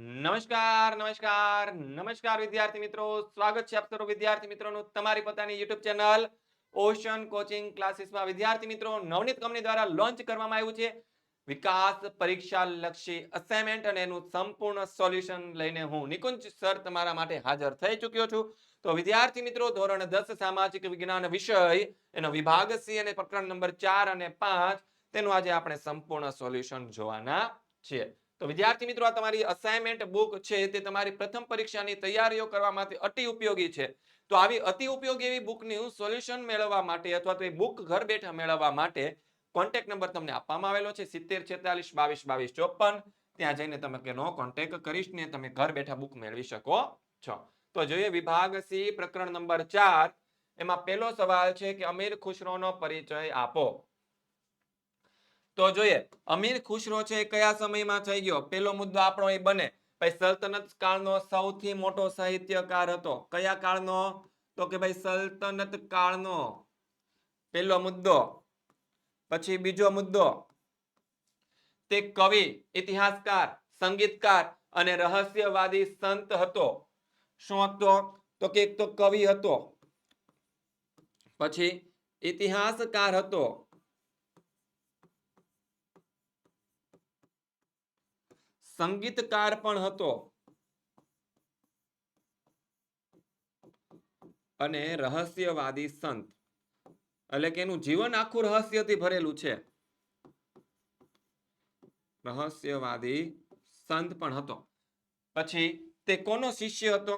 નમસ્કાર વિદ્યાર્થી મિત્રો, સ્વાગત છે આપ સર્વ વિદ્યાર્થી મિત્રોનું તમારી પોતાની YouTube ચેનલ ઓશન કોચિંગ ક્લાસીસમાં. વિદ્યાર્થી મિત્રો, નવનીત કંપની દ્વારા લોન્ચ કરવામાં આવ્યું છે વિકાસ પરીક્ષા લક્ષી અસાઇનમેન્ટ અને એનું સંપૂર્ણ સોલ્યુશન લઈને હું નિકુંજ સર તમારા માટે હાજર થઈ ચૂક્યો છું. તો વિદ્યાર્થી મિત્રો, ધોરણ 10 સામાજિક વિજ્ઞાન વિષય એનો વિભાગ સી અને પ્રકરણ નંબર 4 અને 5 તેનું આજે આપણે સંપૂર્ણ સોલ્યુશન જોવાના છીએ. તો વિદ્યાર્થી મિત્રો, આ તમારી અસાઇનમેન્ટ બુક છે તે તમારી પ્રથમ પરીક્ષાની તૈયારીઓ કરવા માટે અતિ ઉપયોગી છે. તો આવી અતિ ઉપયોગી એવી બુકનું સોલ્યુશન મેળવવા માટે અથવા તો એ બુક ઘર બેઠા મેળવવા માટે કોન્ટેક્ટ નંબર તમને આપવામાં આવેલો છે 7046222254. ત્યાં જઈને તમે તેનો કોન્ટેક્ટ કરીને તમે ઘર બેઠા બુક મેળવી શકો છો. તો જોઈએ વિભાગ સી પ્રકરણ નંબર 4. એમાં પહેલો સવાલ છે કે અમીર ખુશરોનો પરિચય આપો. તો જોઈએ અમીર ખુશરો છે કયા સમયમાં થઈ ગયો. પહેલો મુદ્દો આપણો એ બને ભાઈ સલ્તનત કાળનો સૌથી મોટો સાહિત્યકાર હતો. કયા કાળનો? તો કે ભાઈ સલ્તનત કાળનો પહેલો મુદ્દો. પછી બીજો મુદ્દો, તે કવિ, ઇતિહાસકાર, સંગીતકાર અને રહસ્યવાદી સંત હતો. શું હતો? તો કે એક તો કવિ હતો, પછી ઇતિહાસકાર હતો, સંગીતકાર પણ હતો અને રહસ્યવાદી સંત. એટલે કે એનું જીવન આખું રહસ્યથી ભરેલું છે. રહસ્યવાદી સંત પણ હતો. પછી તે કોનો શિષ્ય હતો?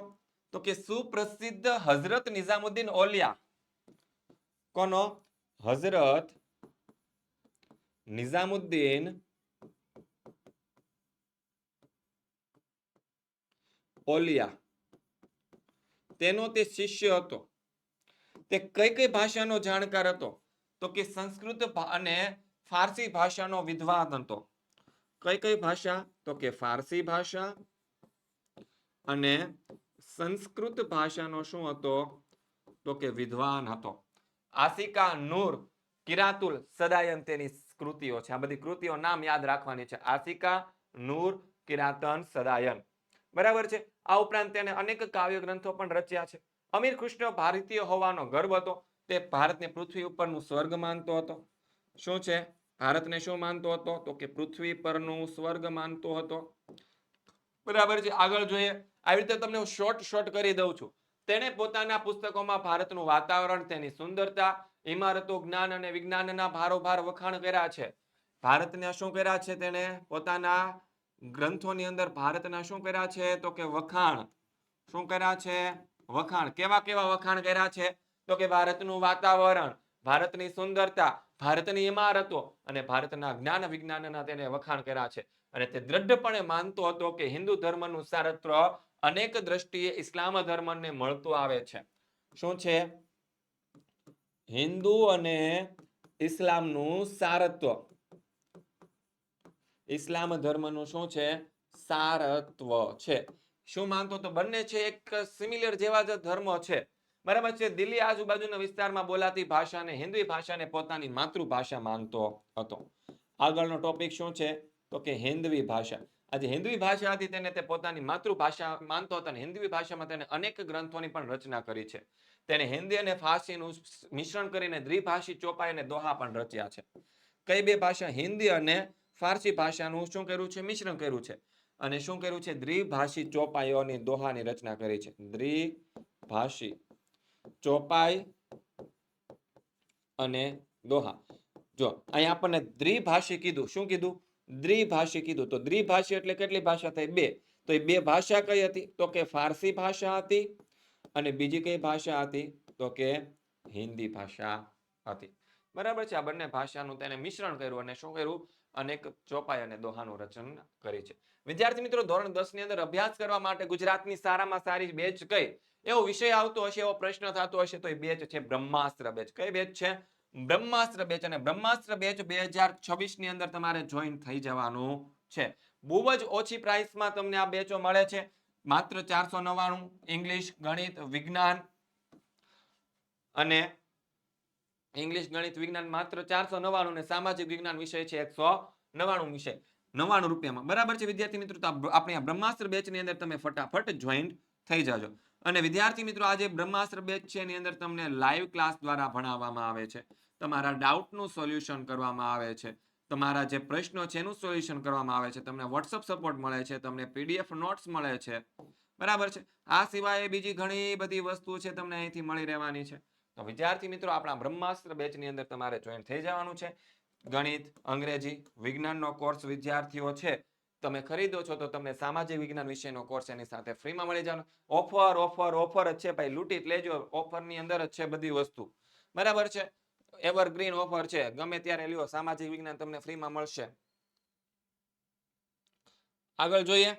તો કે સુપ્રસિદ્ધ હઝરત નિઝામુદ્દીન ઓલિયા. કોનો? હઝરત નિઝામુદ્દીન ઓલિયા તેનો તે શિષ્ય હતો. તે કઈ કઈ ભાષાનો જાણકાર હતો? તો કે સંસ્કૃત અને ફારસી ભાષાનો વિદ્વાન હતો. કઈ કઈ ભાષા? તો કે ફારસી ભાષા અને સંસ્કૃત ભાષાનો શું હતો? તો કે વિદ્વાન હતો. આસિકા નૂર કિરાતુલ સદાયન તેની કૃતિઓ છે. આ બધી કૃતિઓ નામ યાદ રાખવાની છે. આસિકા નૂર કિરાતન સદાયન. બરાબર છે. આ ઉપરાંત તેને અનેક કાવ્ય ગ્રંથો પણ રચ્યા છે. અમીર ખુશરો ભારતીય હોવાનો ગર્વ હતો. તે ભારતને પૃથ્વી ઉપરનું સ્વર્ગ માનતો હતો. શું છે? ભારતને શું માનતો હતો? તો કે પૃથ્વી પરનું સ્વર્ગ માનતો હતો. બરાબર છે. આગળ જોઈએ. આવી રીતે તમને હું શોર્ટ કરી દઉં છું. તેણે પોતાના પુસ્તકોમાં ભારતનું વાતાવરણ, તેની સુંદરતા, ઇમારતો, જ્ઞાન અને વિજ્ઞાનના ભારોભાર વખાણ કર્યા છે. ભારતને શું કર્યા છે? તેણે પોતાના ગ્રંથોની અંદર ભારતના શું કર્યા છે? તો કે વખાણ. શું કર્યા છે? વખાણ. કેવા કેવા વખાણ કર્યા છે? તો કે ભારતનું વાતાવરણ, ભારતની સુંદરતા, ભારતની ઇમારતો અને ભારતના જ્ઞાન વિજ્ઞાનના તેને વખાણ કર્યા છે. અને તે દ્રઢપણે માનતો હતો કે હિન્દુ ધર્મનું સારત્વ અનેક દ્રષ્ટિએ ઇસ્લામ ધર્મને મળતું આવે છે. શું છે? હિન્દુ અને ઇસ્લામનું સારત્વ. ઇસ્લામ ધર્મનું શું છે? સારત્વ છે. શું માનતો તો? બંને છે એક સિમિલર જેવા જ ધર્મો છે. બરાબર છે. દિલ્હી આજુબાજુના વિસ્તારમાં બોલાતી ભાષાને, હિન્દી ભાષાને પોતાની માતૃભાષા માનતો હતો. આગળનો ટોપિક શું છે? તો કે હિન્દવી ભાષા. આજે હિન્દવી ભાષા હતી તેને તે પોતાની માતૃભાષા માનતો હતો અને હિન્દવી ભાષામાં તેને અનેક ગ્રંથોની પણ રચના કરી છે. તેને હિન્દી અને ફારસીનું મિશ્રણ કરીને દ્વિભાષી ચોપાઈ અને દોહા પણ રચ્યા છે. કઈ બે ભાષા? હિન્દી અને ફારસી ભાષાનું શું કર્યું છે? મિશ્રણ કર્યું છે. અને શું કર્યું છે? દ્વિભાષી ચોપાઈઓની દોહાની રચના કરી છે. દ્વિભાષી ચોપાઈ અને દોહા. જો અહીંયા આપણને દ્વિભાષી કીધું. શું કીધું? દ્વિભાષી કીધું. તો દ્વિભાષી એટલે કેટલી ભાષા થઈ? બે. તો એ બે ભાષા કઈ હતી? તો કે ફારસી ભાષા હતી. અને બીજી કઈ ભાષા હતી? તો કે હિન્દી ભાષા હતી. બરાબર છે. આ બંને ભાષાનું તેને મિશ્રણ કર્યું અને શું કર્યું? અનેક ચોપાઈ અને દોહાનું રચન કરી છે. વિદ્યાર્થી મિત્રો, ધોરણ 10 ની અંદર અભ્યાસ કરવા માટે ગુજરાતની સારામાં સારી બેચ કઈ? એવો વિષય આવતો હશે, એવો પ્રશ્ન થતો હશે તો એ બેચ છે બ્રહ્માસ્ત્ર બેચ. કઈ બેચ છે? બ્રહ્માસ્ત્ર બેચ. અને બ્રહ્માસ્ત્ર બેચ 2026 ની અંદર તમારે જોઈન થઈ જવાનું છે. બહુ જ ઓછી પ્રાઇસમાં તમને આ બેચો મળે છે. માત્ર 499. ઇંગ્લિશ, ગણિત, વિજ્ઞાન અને ઇંગ્લિશ, ગણિત, વિજ્ઞાન માત્ર 499 અને સામાજિક વિજ્ઞાન વિષય છે 199 વિષય. ₹99 બરાબર છે વિદ્યાર્થી મિત્રો. તો આપણે આ બ્રહ્માસ્ત્ર બેચની અંદર તમે ફટાફટ જોઈન્ટ થઈ જાજો. અને વિદ્યાર્થી મિત્રો આજે બ્રહ્માસ્ત્ર બેચ છે એની અંદર તમને લાઈવ ક્લાસ દ્વારા ભણાવવામાં આવે છે. તમારા ડાઉટનું સોલ્યુશન કરવામાં આવે છે. તમારા જે પ્રશ્નો છે એનું સોલ્યુશન કરવામાં આવે છે. તમને વોટ્સઅપ સપોર્ટ મળે છે, તમને પીડીએફ નોટ્સ મળે છે. બરાબર છે. આ સિવાય બીજી ઘણી બધી વસ્તુ છે તમને અહીંથી મળી રહેવાની છે. તો વિદ્યાર્થી મિત્રો આપણા બ્રહ્માસ્ત્ર બેચની અંદર તમારે જોઈન થઈ જવાનું છે. ગણિત, અંગ્રેજી, વિજ્ઞાનનો કોર્સ વિદ્યાર્થીઓ છે તમે ખરીદો છો તો તમને સામાજિક વિજ્ઞાન વિષયનો કોર્સ એની સાથે ફ્રીમાં મળી જવાનો. ઓફર ઓફર ઓફર જ છે ભાઈ, લૂંટી જ લેજો. ઓફરની અંદર જ છે બધી વસ્તુ. બરાબર છે. એવરગ્રીન ઓફર છે, ગમે ત્યારે લ્યો. સામાજિક વિજ્ઞાન તમને ફ્રીમાં મળશે. આગળ જોઈએ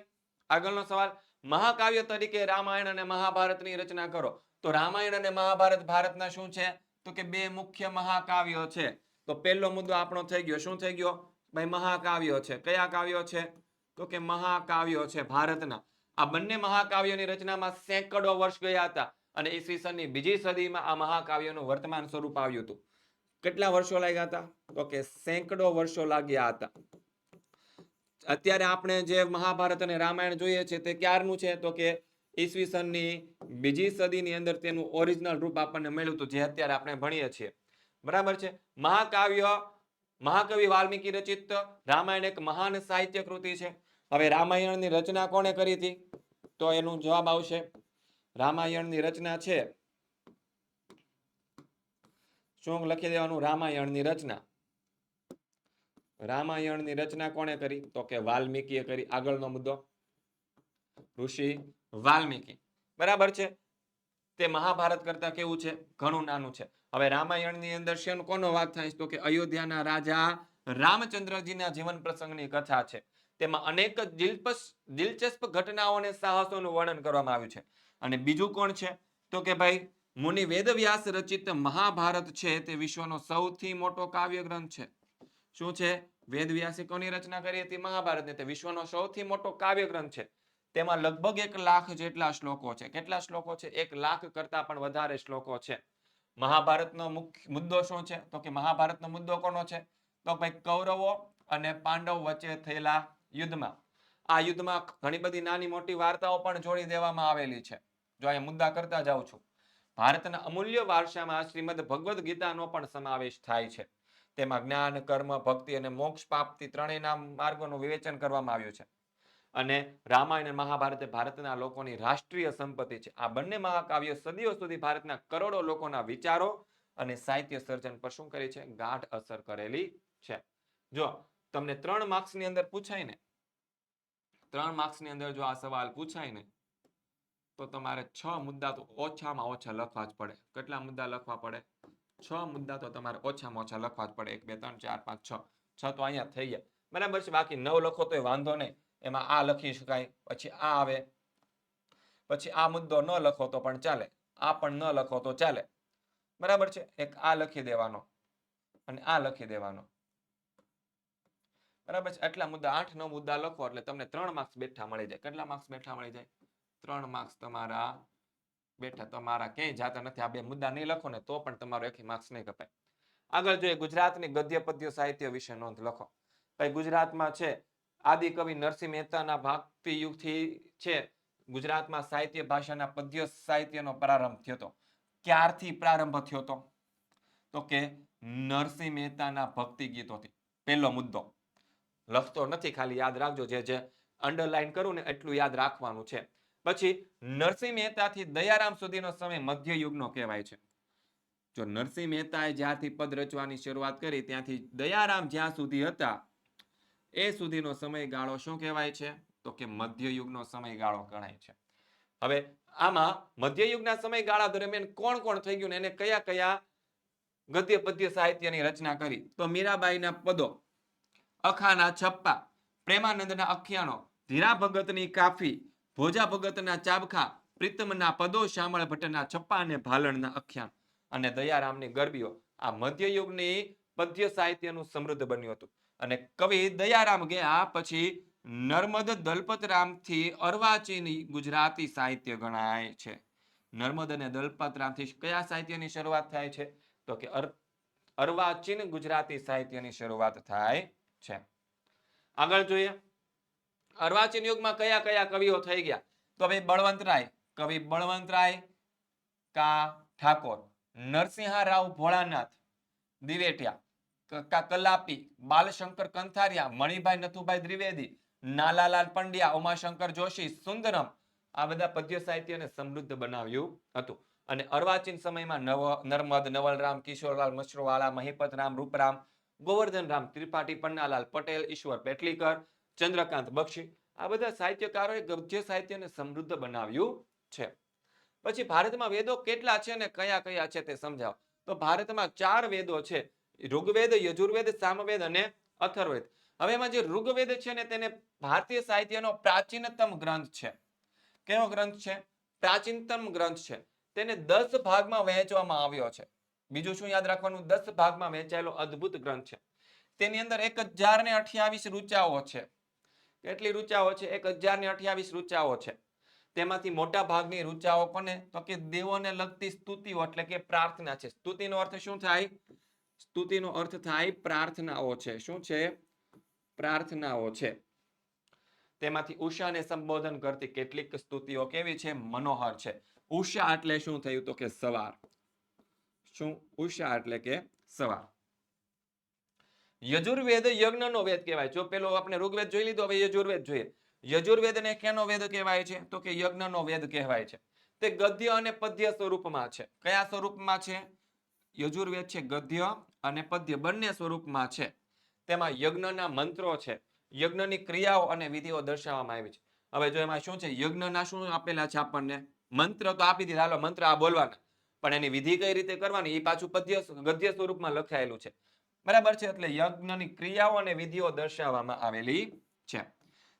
આગળનો સવાલ. મહાકાવ્ય તરીકે રામાયણ અને મહાભારતની રચના કરો. તો રામાયણ અને મહાભારત ભારતના શું છે? તો કે બે મુખ્ય મહાકાવ્યો છે. તો પહેલો મુદ્દો આપણો થઈ ગયો. શું થઈ ગયો ભાઈ? મહાકાવ્યો છે. કયા કાવ્યો છે? તો કે મહાકાવ્યો છે ભારતના. આ બંને મહાકાવ્યોની રચનામાં સેંકડો વર્ષ ગયા હતા અને ઈસવીસનની બીજી સદીમાં આ મહાકાવ્યોનું વર્તમાન સ્વરૂપ આવ્યું હતું. કેટલા વર્ષો લાગ્યા હતા? તો કે સેંકડો વર્ષો લાગ્યા હતા. અત્યારે આપણે જે મહાભારત અને રામાયણ જોઈએ છે તે ક્યારનું છે? તો કે ઈસવીસનની બીજી સદીની અંદર તેનું ઓરિજિનલ રૂપ આપણને મળ્યું હતું, જે અત્યારે આપણે ભણીએ છીએ. બરાબર છે. મહાકવિ વાલ્મીકી રચિત રામાયણ એક મહાન સાહિત્ય કૃતિ છે. હવે રામાયણની રચના કોણે કરી હતી? તો એનો જવાબ આવશે રામાયણની રચના છે. શું લખી દેવાનું? રામાયણની રચના. રામાયણની રચના કોણે કરી? તો કે વાલ્મીકીએ કરી. આગળનો મુદ્દો ઋષિ વાલ્મીકી. બરાબર છે. તે મહાભારત કરતા કેવું છે? ઘણું નાનું છે. હવે રામાયણની અંદર શેનો કોનો વાત થાય છે? તો કે અયોધ્યાના રાજા રામચંદ્રજીના જીવન પ્રસંગની કથા છે. તેમાં અનેક દિલચસ્પ ઘટનાઓ અને સાહસોનું વર્ણન કરવામાં આવ્યું છે. અને બીજું કોણ છે? તો કે ભાઈ મુનિ વેદવ્યાસ રચિત મહાભારત છે તે વિશ્વનો સૌથી મોટો કાવ્ય ગ્રંથ છે. શું છે? વેદવ્યાસે કોની રચના કરી હતી? મહાભારતને. તે વિશ્વનો સૌથી મોટો કાવ્ય ગ્રંથ છે. તેમાં લગભગ 1 લાખ જેટલા શ્લોકો છે. કેટલા શ્લોકો છે? 1 લાખ કરતા પણ વધારે શ્લોકો છે. મહાભારતનો મુખ્ય મુદ્દો શું છે? તો કે મહાભારતનો મુદ્દો કોનો છે? તો ભાઈ કૌરવો અને પાંડવ વચ્ચે થયેલા યુદ્ધમાં. આ યુદ્ધમાં ઘણી બધી નાની મોટી વાર્તાઓ પણ જોડી દેવામાં આવેલી છે. જો અહીંયા મુદ્દા કરતા જાઉં છું. ભારતના અમૂલ્ય વારસામાં શ્રીમદ ભગવદ્ ગીતાનો પણ સમાવેશ થાય છે. તેમાં જ્ઞાન, કર્મ, ભક્તિ અને મોક્ષ પ્રાપ્તિ ત્રણેયના માર્ગોનું વિવેચન કરવામાં આવ્યું છે. અને રામાયણ અને મહાભારત ભારતના લોકોની રાષ્ટ્રીય સંપત્તિ છે. આ બંને મહાકાવ્યો સદીઓ સુધી ભારતના કરોડો લોકોના વિચારો અને સાહિત્ય સર્જન પર શું કરી છે? ગાઢ અસર કરેલી છે. જો તમને 3 માર્ક્સની અંદર પૂછાય ને, 3 માર્ક્સની અંદર જો આ સવાલ પૂછાય ને તો તમારે 6 મુદ્દા તો ઓછામાં ઓછા લખવા જ પડે. કેટલા મુદ્દા લખવા પડે? 6 મુદ્દા તો તમારે ઓછામાં ઓછા લખવા જ પડે. 1 2 3 4 5 6. 6 તો અહીંયા થઈ ગયા. બરાબર છે. બાકી 9 લખો તો વાંધો નહીં. એમાં આ લખી શકાય, પછી આ આવે, પછી આ મુદ્દો ન લખો તો પણ ચાલે, આ પણ ન લખો તો ચાલે. બરાબર છે. એક આ લખી દેવાનો અને આ લખી દેવાનો. બરાબર છે. એટલા મુદ્દા 8 9 મુદ્દા લખો એટલે તમને 3 માર્ક્સ બેઠા મળી જાય. કેટલા માર્ક્સ બેઠા મળી જાય? 3 માર્ક્સ તમારા બેઠા. તમારા ક્યાંય જાતા નથી. આ 2 મુદ્દા નહીં લખો ને તો પણ તમારો 1 માર્ક્સ નહીં કપાય. આગળ જોઈએ ગુજરાતની ગદ્ય પદ્ય સાહિત્ય વિશે નોંધ લખો. ભાઈ ગુજરાતમાં છે આદિકવિ નરસિંહ મહેતાના ભક્તિ યુગથી છે ગુજરાતમાં સાહિત્ય ભાષાના પદ્ય સાહિત્યનો પ્રારંભ થયો હતો. ક્યારથી પ્રારંભ થયો હતો? તો કે નરસિંહ મહેતાના ભક્તિ ગીતોથી. પહેલો મુદ્દો લખતો નથી, ખાલી યાદ રાખજો. જે અંડરલાઈન કરું ને એટલું યાદ રાખવાનું છે. પછી નરસિંહ મહેતાથી દયારામ સુધીનો સમય મધ્યયુગનો કહેવાય છે. જો નરસિંહ મહેતાએ જ્યાંથી પદ રચવાની શરૂઆત કરી ત્યાંથી દયારામ જ્યાં સુધી હતા એ સુધીનો સમયગાળો શું કહેવાય છે? તો કે મધ્યયુગનો સમયગાળો ગણાય છે. હવે આમાં મધ્યયુગના સમયગાળા દરમિયાન કોણ કોણ થઈ ગયું ને એને કયા કયા ગદ્ય પદ્ય સાહિત્યની રચના કરી? તો મીરાબાઈના પદો, અખાના છપ્પા, પ્રેમાનંદના આખ્યાનો, ધીરા ભગતની કાફી, ભોજા ભગતના ચાબખા, પ્રીતમના પદો, શામળ ભટ્ટના છપ્પા અને ભાલણના આખ્યાન અને દયારામની ગરબીઓ. આ મધ્યયુગની પદ્ય સાહિત્યનું સમૃદ્ધ બન્યું હતું. અને કવિ દયારામ ગયા પછી નર્મદ દલપતરામથી અર્વાચીન ગુજરાતી સાહિત્ય ગણાય છે. નર્મદ અને દલપતરામથી કયા સાહિત્યની શરૂઆત થાય છે? તો કે અર્વાચીન ગુજરાતી સાહિત્યની શરૂઆત થાય છે. આગળ જોઈએ અર્વાચીન યુગમાં કયા કયા કવિઓ થઈ ગયા તો ભાઈ બળવંતરાય, કવિ બળવંતરાય કા ઠાકોર, નરસિંહ રાવ ભોળાનાથ દિવેટિયા કા કલાપી, બાલશંકર કંથારિયા, મણિભાઈ નથુભાઈ દ્વિવેદી, નાલાલાલ પંડ્યા, ઉમાશંકર જોશી, સુંદરમ, આ બધા પદ્ય સાહિત્યને સમૃદ્ધ બનાવ્યું હતું. અને અર્વાચીન સમયમાં નર્મદ, નવલરામ, કિશોરલાલ મશરૂવાલા, મહિપત રામ, રૂપરામ, ગોવર્ધન રામ ત્રિપાઠી, પન્નાલાલ પટેલ, ઈશ્વર પેટલીકર, ચંદ્રકાંત બક્ષી, આ બધા સાહિત્યકારોએ ગદ્ય સાહિત્યને સમૃદ્ધ બનાવ્યું છે. પછી ભારતમાં વેદો કેટલા છે ને કયા કયા છે તે સમજાવો. તો ભારતમાં 4 વેદો છે, ઋગ્વેદ, યજુર્વેદ, સામવેદ અને અથર્વવેદ. હવે એમાં જે ઋગ્વેદ છે ને તેને ભારતીય સાહિત્યનો પ્રાચીનતમ ગ્રંથ છે. કેવો ગ્રંથ છે? પ્રાચીનતમ ગ્રંથ છે. તેને 10 ભાગમાં વહેંચવામાં આવ્યો છે. બીજું શું યાદ રાખવાનું? 10 ભાગમાં વહેંચાયેલો અદ્ભુત ગ્રંથ છે. તેની અંદર 1028 ઋચાઓ છે. કેટલી ઋચાઓ છે? 1028 ઋચાઓ છે. તેમાંથી મોટા ભાગની ઋચાઓ કોને? તો કે દેવોને લગતી સ્તુતિઓ એટલે કે પ્રાર્થના છે. સ્તુતિનો અર્થ શું થાય? સ્તુતિનો અર્થ થાય પ્રાર્થનાઓ છે. શું છે? પ્રાર્થનાઓ છે. તેમાંથી ઉષાને સંબોધન કરતી કેટલીક સ્તુતિઓ કેવી છે? મનોહર છે. ઉષા એટલે શું થયું? તો કે સવાર. શું? ઉષા એટલે કે સવાર. યજુર્વેદ યજ્ઞનો વેદ કહેવાય. જો પેલો આપણે ઋગ્વેદ જોઈ લીધો, હવે યજુર્વેદ જોઈએ. યજુર્વેદને કેનો વેદ કહેવાય છે? તો કે યજ્ઞનો વેદ કહેવાય છે. તે ગદ્ય અને પદ્ય સ્વરૂપમાં છે. કયા સ્વરૂપમાં છે? યજુર્વેદ છે ગદ્ય અને પદ્ય બંને સ્વરૂપમાં છે. તેમાં યજ્ઞના મંત્રો છે, યજ્ઞની ક્રિયાઓ અને વિધિઓ દર્શાવવામાં આવી છે. હવે જો એમાં શું છે? યજ્ઞના શું આપેલા છે આપણને? મંત્ર તો આપી દીધા, હાલો મંત્ર આ બોલવાના, પણ એની વિધિ કઈ રીતે કરવાની એ પાછું ગદ્ય સ્વરૂપમાં લખાયેલું છે. બરાબર છે? એટલે યજ્ઞની ક્રિયાઓ અને વિધિઓ દર્શાવવામાં આવેલી છે.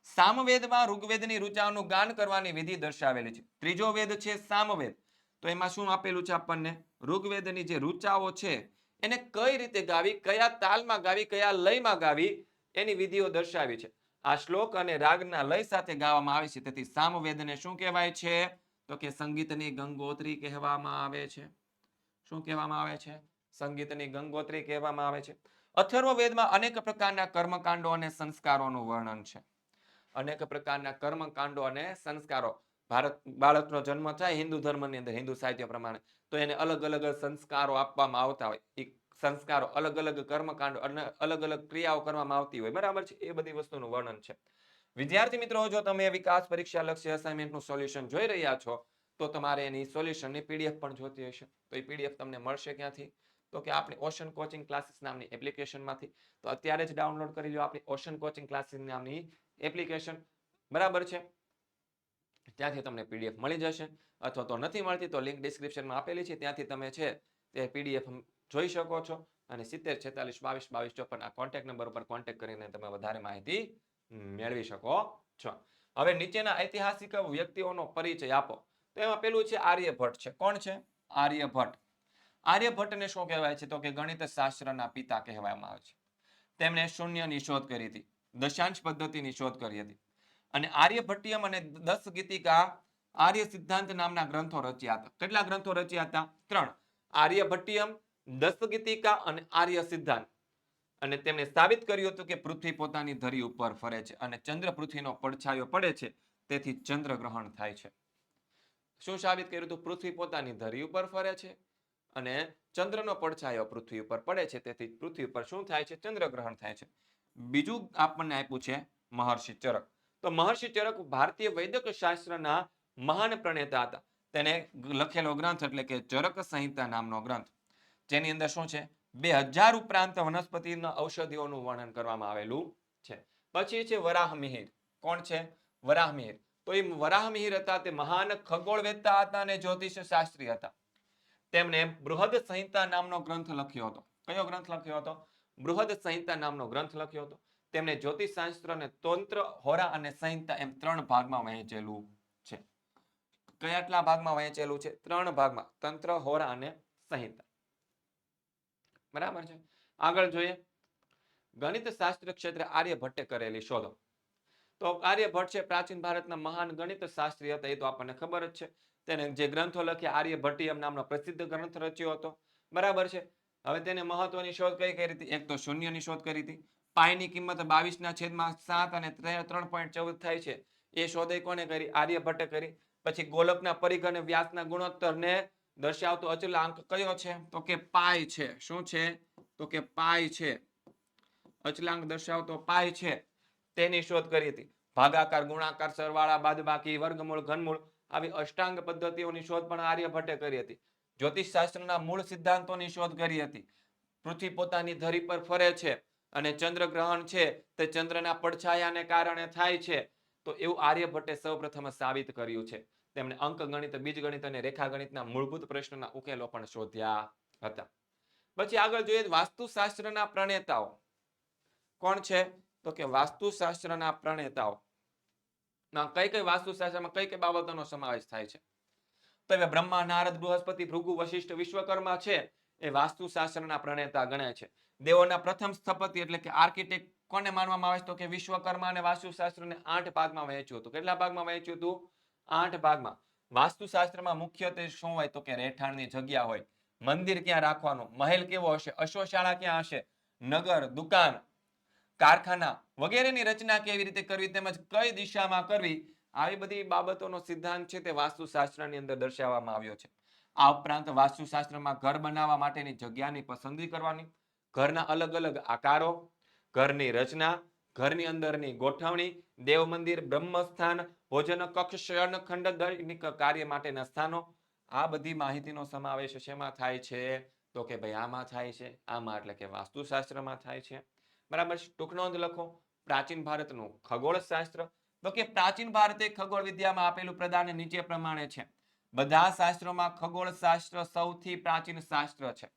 સામવેદમાં ઋગ્વેદની ઋચાઓનું ગાન કરવાની વિધિ દર્શાવેલી છે. ત્રીજો વેદ છે સામવેદ. તો એમાં શું આપેલું છે આપણને? ઋગ્વેદની જે ઋચાઓ છે એને કઈ રીતે ગાવી, કયા તાલમાં ગાવી, કયા લયમાં ગાવી એની વિધિઓ દર્શાવી છે. આ શ્લોક અને રાગના લય સાથે ગાવામાં આવે છે. તેથી સામવેદને શું કહેવાય છે? તો કે સંગીતની ગંગોત્રી કહેવામાં આવે છે. શું કહેવામાં આવે છે? સંગીતની ગંગોત્રી કહેવામાં આવે છે. અથર્વવેદમાં અનેક પ્રકારના કર્મકાંડો અને સંસ્કારોનું વર્ણન છે. અનેક પ્રકારના કર્મકાંડો અને સંસ્કારો. બાળકનો જન્મ થાય હિન્દુ ધર્મની અંદર, હિન્દુ સાહિત્ય પ્રમાણે, તો એને અલગ અલગ સંસ્કારો આપવામાં આવતા હોય. એ સંસ્કારો અલગ અલગ કર્મકાંડો અને અલગ અલગ ક્રિયાઓ કરવામાં આવતી હોય. બરાબર છે? એ બધી વસ્તુનું વર્ણન છે. વિદ્યાર્થી મિત્રો, જો તમે વિકાસ પરીક્ષા લક્ષ્ય અસાઇનમેન્ટનું સોલ્યુશન જોઈ રહ્યા છો તો તમારે એની સોલ્યુશનની પીડીએફ પણ જોતી હશે. તો એ પીડીએફ તમને મળશે ક્યાંથી? તો કે આપણી ઓશન કોચિંગ ક્લાસીસ નામની એપ્લિકેશનમાંથી. તો અત્યારે જ ડાઉનલોડ કરી લો આપણી ઓશન કોચિંગ ક્લાસીસ નામની એપ્લિકેશન. બરાબર છે? ત્યાંથી તમને પીડીએફ મળી જશે, અથવા તો નથી મળતી તો લિંક ડિસ્ક્રિપ્શનમાં આપેલી છે, ત્યાંથી તમે છે તે પીડીએફ જોઈ શકો છો. અને 70 46 22 22 54 આ કોન્ટેક્ટ નંબર ઉપર કોન્ટેક્ટ કરીને તમે વધારે માહિતી મેળવી શકો છો. હવે નીચેના ઐતિહાસિક વ્યક્તિઓનો પરિચય આપો. તો એમાં પેલું છે આર્યભટ્ટ છે. કોણ છે? આર્યભટ્ટ. આર્યભટ્ટને શું કહેવાય છે? તો કે ગણિત શાસ્ત્રના પિતા કહેવામાં આવે છે. તેમણે શૂન્યની શોધ કરી હતી, દશાંશ પદ્ધતિની શોધ કરી હતી. અને આર્યભટ્ટિયમ અને 10 ગીતિકા, આર્ય સિદ્ધાંત નામના ગ્રંથો રચ્યા હતા. કેટલા ગ્રંથો રચ્યા હતા? 3. આર્યભટ્ટિયમ, 10 ગીતિકા અને આર્ય સિદ્ધાંત. અને તેમણે સાબિત કર્યું હતું કે પૃથ્વી પોતાની ધરી ઉપર ફરે છે અને ચંદ્ર પૃથ્વીનો પડછાયો પડે છે, તેથી ચંદ્રગ્રહણ થાય છે. શું સાબિત કર્યું હતું? પૃથ્વી પોતાની ધરી ઉપર ફરે છે અને ચંદ્રનો પડછાયો પૃથ્વી ઉપર પડે છે, તેથી પૃથ્વી પર શું થાય છે? ચંદ્રગ્રહણ થાય છે. બીજું આપણને આપ્યું છે મહર્ષિ ચરક. તો મહર્ષિ ચરક ભારતીય વૈદિક શાસ્ત્રના મહાન પ્રણેતા હતા. તેને લખેલો ગ્રંથ એટલે કે ચરક સંહિતા નામનો ગ્રંથ, જેની અંદર શું છે? 2000 ઉપરાંત વનસ્પતિના ઔષધિઓનું વર્ણન કરવામાં આવેલું છે. પછી છે વરાહમિહિર. કોણ છે? વરાહમિહિર. તો એ વરાહમિહિર હતા તે મહાન ખગોળવેત્તા હતા અને જ્યોતિષ શાસ્ત્રી હતા. તેમણે બૃહદ સંહિતા નામનો ગ્રંથ લખ્યો હતો. કયો ગ્રંથ લખ્યો હતો? બૃહદ સંહિતા નામનો ગ્રંથ લખ્યો હતો. તેમણે જ્યોતિષશાસ્ત્ર અને તંત્ર, હોરા અને સંહિતા એમ 3 ભાગમાં વહેંચેલું છે. કેટલા ભાગમાં વહેંચેલું છે? 3 ભાગમાં. તંત્ર, હોરા અને સંહિતા. બરાબર છે? આગળ જોઈએ ગણિત શાસ્ત્ર ક્ષેત્રે આર્યભટ્ટે કરેલી શોધો. તો આર્યભટ્ટ છે પ્રાચીન ભારતના મહાન ગણિત શાસ્ત્રી હતા, એ તો આપણને ખબર જ છે. તેને જે ગ્રંથો લખ્યા, આર્યભટ્ટિયમ નામનો પ્રસિદ્ધ ગ્રંથ રચ્યો હતો. બરાબર છે? હવે તેને મહત્વની શોધ કઈ કરી હતી? એક તો શૂન્યની શોધ કરી હતી, પાઈની કિંમત 22/7 અને 3.14 થાય છે. એ શોધ કોને કરી? આર્યભટ્ટે કરી. પછી ગોલકના પરિઘ અને વ્યાસના ગુણોત્તરને દર્શાવતો અચલાંક કયો છે? તો કે પાઈ છે. શું છે? તો કે પાઈ છે. અચલાંક દર્શાવતો પાઈ છે. તેની શોધ કરી હતી. ભાગાકાર, ગુણાકાર, સરવાળા, બાદબાકી, વર્ગમૂળ, ઘનમૂળ આવી અષ્ટાંગ પદ્ધતિઓની શોધ પણ આર્યભટ્ટે કરી હતી. જ્યોતિષ શાસ્ત્રના મૂળ સિદ્ધાંતોની શોધ કરી હતી. પૃથ્વી પોતાની ધરી પર ફરે છે અને ચંદ્રગ્રહણ છે તે ચંદ્રના પડછાયાને કારણે થાય છે. તો એવું આર્યભટ્ટે સૌપ્રથમ સાબિત કર્યું છે. તેમણે અંકગણિત, બીજગણિત અને રેખાગણિતના મૂળભૂત પ્રશ્નોના ઉકેલો પણ શોધ્યા હતા. પછી આગળ જોઈએ વાસ્તુશાસ્ત્રના પ્રણેતાઓ કોણ છે? તો કે વાસ્તુશાસ્ત્રના પ્રણેતાઓ કઈ કઈ વાસ્તુશાસ્ત્રમાં કઈ કઈ બાબતોનો સમાવેશ થાય છે? તો બ્રહ્મા, નારદ, બૃહસ્પતિ, ભૃગુ, વશિષ્ઠ, વિશ્વકર્મા છે એ વાસ્તુશાસ્ત્રના પ્રણેતા ગણાય છે. દેવોના પ્રથમ સ્થપતિ એટલે કે આર્કિટેક્ટ કોને માનવામાં આવે છે? તો કે વિશ્વકર્મા અને વાસ્તુશાસ્ત્રને 8 ભાગમાં વહેંચ્યું હતું. કેટલા ભાગમાં વહેંચ્યું હતું? 8 ભાગમાં. વાસ્તુશાસ્ત્રમાં મુખ્યત્વે શું હોય? તો કે રહેઠાણની જગ્યા હોય. મંદિર ક્યાં રાખવાનું? મહેલ કેવો હશે? અશ્વશાળા ક્યાં હશે? નગર, દુકાન, કારખાના વગેરેની રચના કેવી રીતે કરવી તેમજ કઈ દિશામાં કરવી, આવી બધી બાબતોનો સિદ્ધાંત છે તે વાસ્તુશાસ્ત્રની અંદર દર્શાવવામાં આવ્યો છે. આ ઉપરાંત વાસ્તુશાસ્ત્રમાં ઘર બનાવવા માટેની જગ્યાની પસંદગી કરવાની, ઘરના અલગ અલગ આકારો, ઘરની રચના, ઘરની અંદરની ગોઠવણી, દેવ મંદિર, બ્રહ્મસ્થાન, ભોજન કક્ષ, શયનખંડ, દૈનિક કાર્ય માટેના સ્થાનો, આ બધી માહિતીનો સમાવેશ શેમાં થાય છે? તો કે ભાઈ આમાં થાય છે. આમાં એટલે કે વાસ્તુશાસ્ત્રમાં થાય છે. બરાબર. ટૂંક નોંધ લખો. પ્રાચીન ભારતનું ખગોળશાસ્ત્ર. તો કે પ્રાચીન ભારતે ખગોળ વિદ્યામાં આપેલું પ્રદાન નીચે પ્રમાણે છે. બધા શાસ્ત્રોમાં ખગોળશાસ્ત્ર સૌથી પ્રાચીન શાસ્ત્ર છે.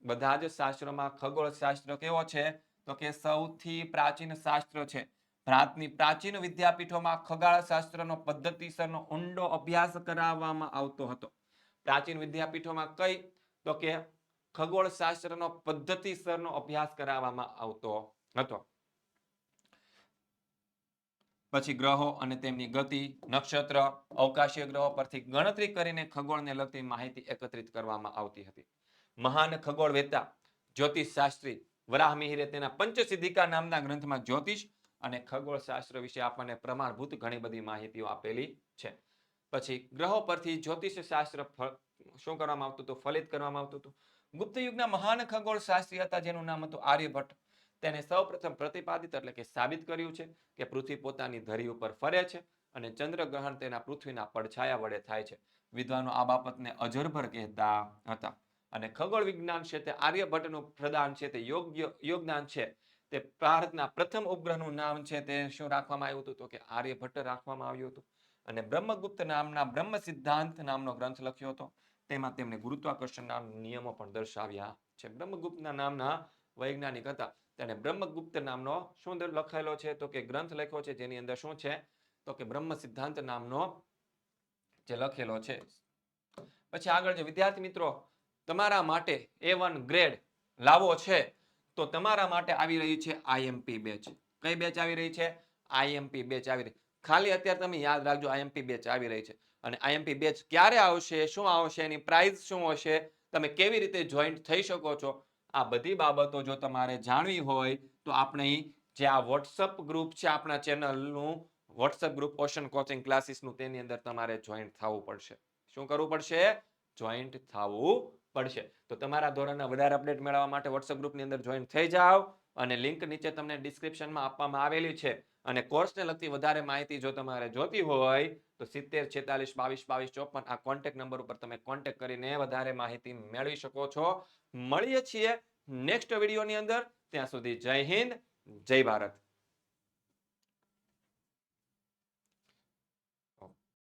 બધા જ શાસ્ત્રોમાં ખગોળશાસ્ત્ર કેવો છે? તો કે સૌથી પ્રાચીન શાસ્ત્ર છે. ભારતની પ્રાચીન વિદ્યાપીઠોમાં ખગોળશાસ્ત્રનો પદ્ધતિસરનો ઊંડો અભ્યાસ કરાવવામાં આવતો હતો. પ્રાચીન વિદ્યાપીઠોમાં કઈ? તો કે ખગોળશાસ્ત્રનો પદ્ધતિસરનો અભ્યાસ કરાવવામાં આવતો હતો. પછી ગ્રહો અને તેમની ગતિ, નક્ષત્ર, અવકાશીય ગ્રહો પરથી ગણતરી કરીને ખગોળને લગતી માહિતી એકત્રિત કરવામાં આવતી હતી. મહાન ખગોળવેત્તા જ્યોતિષશાસ્ત્રી વરાહમિહિરે તેના પંચસિદ્ધિકા નામના ગ્રંથમાં જ્યોતિષ અને ખગોળશાસ્ત્ર વિશે આપણને પ્રમાણભૂત ઘણી બધી માહિતીઓ આપેલી છે. પછી ગ્રહો પરથી જ્યોતિષ શાસ્ત્ર શું કરવામાં આવતું હતું? ફલિત કરવામાં આવતું હતું. ગુપ્ત યુગના મહાન ખગોળશાસ્ત્રી હતા જેનું નામ હતું આર્યભટ્ટ. તેને સૌપ્રથમ પ્રતિપાદિત એટલે કે સાબિત કર્યું છે કે પૃથ્વી પોતાની ધરી ઉપર ફરે છે અને ચંદ્રગ્રહણ તેના પૃથ્વીના પડછાયા વડે થાય છે. વિદ્વાનો આ બાબતને અજરભર કહેતા હતા. અને ખગોળ વિજ્ઞાન છે તે આર્યભટ્ટનું પ્રદાન છે તે યોગદાન છે તે ભારતના પ્રથમ ઉપગ્રહનું નામ છે તે શું રાખવામાં આવ્યું હતું? તો કે આર્યભટ્ટ રાખવામાં આવ્યું હતું. અને બ્રહ્મગુપ્ત નામના બ્રહ્મ સિદ્ધાંત નામનો ગ્રંથ લખ્યો હતો. તેમાં તેમણે ગુરુત્વાકર્ષણના નિયમો પણ દર્શાવ્યા છે. બ્રહ્મગુપ્તના નામના વૈજ્ઞાનિક હતા. તેને બ્રહ્મગુપ્ત નામનો શું લખેલો છે? તો કે ગ્રંથ લખ્યો છે જેની અંદર શું છે? તો કે બ્રહ્મ સિદ્ધાંત નામનો જે લખેલો છે. પછી આગળ જે વિદ્યાર્થી મિત્રો તમારા માટે A1 ગ્રેડ લાવો છે તો તમારા માટે આવી રહી છે આઈએમપી બેચ. કઈ બેચ આવી રહી છે? આઈએમપી બેચ આવી રહી. ખાલી અત્યારે તમે યાદ રાખજો આઈએમપી બેચ આવી રહી છે. અને આઈએમપી બેચ ક્યારે આવશે, શું આવશે, એની પ્રાઇસ શું હશે, તમે કેવી રીતે જોઈન્ટ થઈ શકો છો, આ બધી બાબતો જો તમારે જાણવી હોય તો આપણે જે આ વોટ્સઅપ ગ્રુપ છે આપણા ચેનલનું વોટ્સઅપ ગ્રુપ ઓશન કોચિંગ ક્લાસીસનું તેની અંદર તમારે જોઈન્ટ થવું પડશે. શું કરવું પડશે? જોઈન્ટ થવું પડશે. તો તમારા ધોરણના વધારે અપડેટ મેળવવા માટે વોટ્સઅપ ગ્રુપની અંદર જોઈન્ટ થઈ જાઓ અને લિંક નીચે તમને ડિસ્ક્રિપ્શનમાં આપવામાં આવેલી છે. અને કોર્સને લગતી વધારે માહિતી જો તમારે જોતી હોય તો 70 46 22 22 54 આ કોન્ટેક્ટ નંબર ઉપર તમે કોન્ટેક્ટ કરીને વધારે માહિતી મેળવી શકો છો. મળીએ છીએ નેક્સ્ટ વિડીયોની અંદર. ત્યાં સુધી જય હિન્દ, જય ભારત.